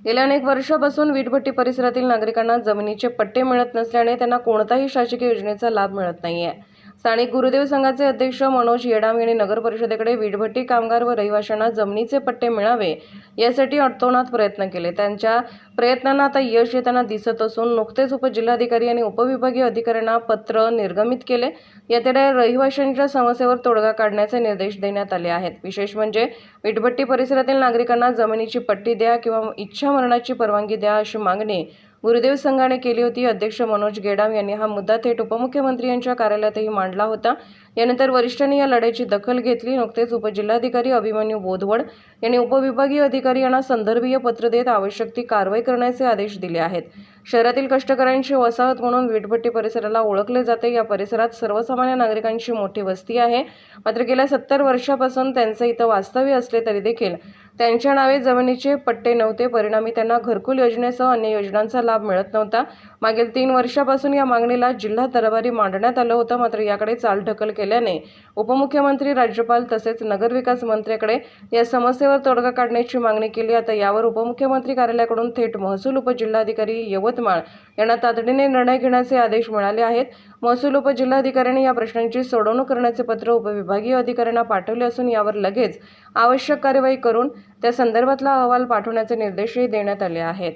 गेल्या अनेक वर्षापासून वीटभट्टी परिसरातील नागरिकांना जमिनीचे पट्टे मिळत नसल्याने त्यांना कोणताही शासकीय योजनेचा लाभ मिळत नाहीये। स्थानिक गुरुदेव संघाचे अध्यक्ष मनोज येडाम यांनी नगर परिषदेकडे वीटभट्टी कामगार व रहिवाशांना जमिनीचे पट्टे मिळावे यासाठी अतोनात प्रयत्न केले। त्यांच्या प्रयत्नांना आता यश येताना दिसत असून नुकतेच उपजिल्हाधिकारी आणि उपविभागीय अधिकाऱ्यांना पत्र निर्गमित केले। याद्वारे रहिवाशांच्या समस्येवर तोडगा काढण्याचे निर्देश देण्यात आले आहेत। विशेष म्हणजे वीटभट्टी परिसरातील नागरिकांना जमिनीची पट्टी द्या किंवा इच्छा मरणाची परवानगी द्या अशी मागणी गुरुदेव संघाने केली होती। अध्यक्ष मनोज गेडाम यांनी हा मुद्दा थेट उपमुख्यमंत्री यांच्या कार्यालयातही मांडला होता। यानंतर वरिष्ठांनी या लढ्याची दखल घेतली। नुकतेच उपजिल्हाधिकारी अभिमन्यू बोधवड यांनी उपविभागीय अधिकारी यांना संदर्भीय पत्र देत आवश्यक ती कारवाई करण्याचे आदेश दिले आहेत। शहरातील कष्टकऱ्यांची वसाहत म्हणून वीटभट्टी परिसराला ओळखले जाते। या परिसरात सर्वसामान्य नागरिकांची मोठी वस्ती आहे। मात्र गेल्या 70 वर्षापासून त्यांचे इथं वास्तव्य असले तरी देखील त्यांच्या नावे जमिनीचे पट्टे नव्हते। परिणामी त्यांना घरकुल योजनेसह अन्य योजनांचा लाभ मिळत नव्हता। मागील 3 वर्षापासून या मागणीला जिल्हा दरबारी मांडण्यात आलं होतं। मात्र याकडे चालढकल केल्याने उपमुख्यमंत्री, राज्यपाल तसेच नगरविकास मंत्र्याकडे या समस्येवर तोडगा काढण्याची मागणी केली। आता यावर उपमुख्यमंत्री कार्यालयाकडून थेट महसूल उपजिल्हाधिकारी यवतमाळ यांना तातडीने निर्णय घेण्याचे आदेश मिळाले आहेत। महसूल उपजिल्हाधिकाऱ्यांनी या प्रश्नांची सोडवणूक करण्याचे पत्र उपविभागीय अधिकाऱ्यांना पाठवले असून यावर लगेच आवश्यक कार्यवाही करून त्या संदर्भातला अहवाल पाठवण्याचे निर्देशही देण्यात आले आहेत।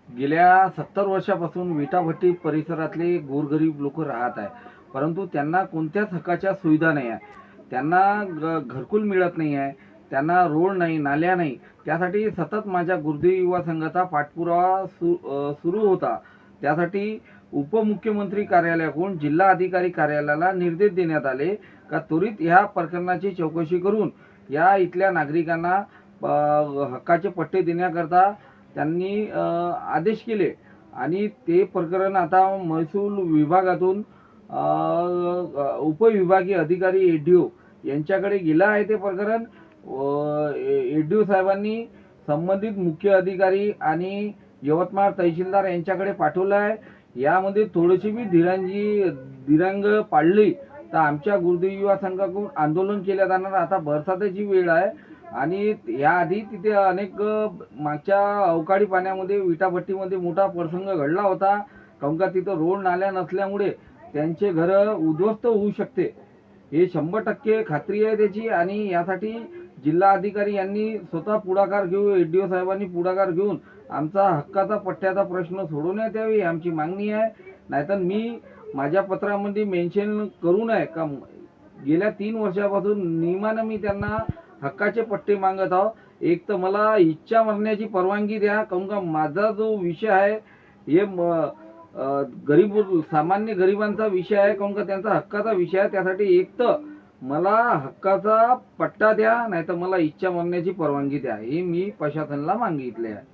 गेल्या 70 वर्षापासून विटाभट्टी परिसरातले गोरगरीब लोक राहत आहे, परंतु त्यांना कोणत्याच हक्काच्या सुविधा नाही आहे। त्यांना घरकुल मिळत नाही आहे, त्यांना रोड नाही, नाल्या नाही। त्यासाठी सतत माझ्या गुरुदेव युवा संघाचा पाठपुरावा सुरू होता। त्यासाठी उपमुख्यमंत्री कार्यालयाकडून जिल्हा अधिकारी कार्यालयाला निर्देश देण्यात आले का त्वरित ह्या प्रकरणाची चौकशी करून या इथल्या नागरिकांना हक्काचे पट्टे देण्याकरता त्यांनी आदेश केले आणि ते प्रकरण आता महसूल विभागातून उपविभागीय अधिकारी एडीओ यांच्याकडे गेलं आहे। ते प्रकरण एडीओ साहेबांनी संबंधित मुख्य अधिकारी आणि यवतमाळ तहसीलदार यांच्याकडे पाठवलं आहे। यामध्ये थोडीशी मी दिरंग पाळली तर आमच्या गुरुदेव युवा संघाकडून आंदोलन केलं जाणार। आता बरसातीची वेळ आहे आणि याआधी तिथे अनेक मागच्या अवकाळी पाण्यामध्ये विटाभट्टीमध्ये मोठा प्रसंग घडला होता। काऊन का तिथं रोड नाल्या नसल्यामुळे त्यांचे घरं उद्ध्वस्त होऊ शकते, हे 100% खात्री आहे त्याची। आणि यासाठी जिल्हा अधिकारी यांनी स्वतः पुढाकार घेऊन, एडीओ साहेबांनी पुढाकार घेऊन आमचा हक्काचा पट्ट्याचा प्रश्न सोडवण्यात यावी आमची मागणी आहे। नाहीतर मी माझ्या पत्रामध्ये मेन्शन करू नये का गेल्या 3 वर्षापासून नियमानं मी त्यांना हक्काचे पट्टे मागत आहो। एक तर मला इच्छा मरण्याची परवानगी द्या, काऊन का माझा जो विषय आहे हे सामान्य गरिबांचा विषय आहे, काऊन का त्यांचा हक्काचा विषय आहे। त्यासाठी एक तर मला हक्काचा पट्टा द्या, नाहीतर मला इच्छा मरण्याची परवानगी द्या, हे मी प्रशासनाला मागितले आहे।